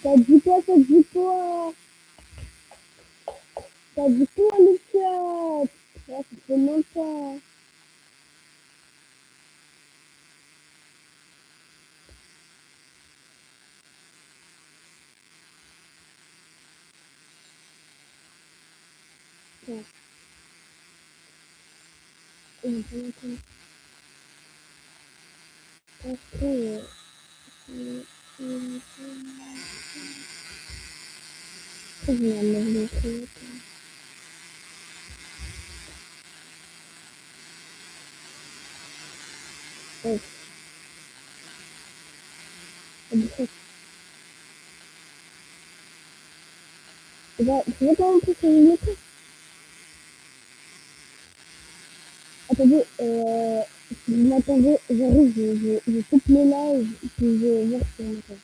Ça dit quoi, ça dit quoi? Ça dit quoi, le chat? Ah, ça fait longtemps. Ouais. Et on peut entendre. Après, je vais enlever le truc. Ouais, c'est du fait. Tu vois comment on peut se limiter? Attendez, si vous m'attendez, j'arrive, je coupe le live, puis je vais voir si on m'entend.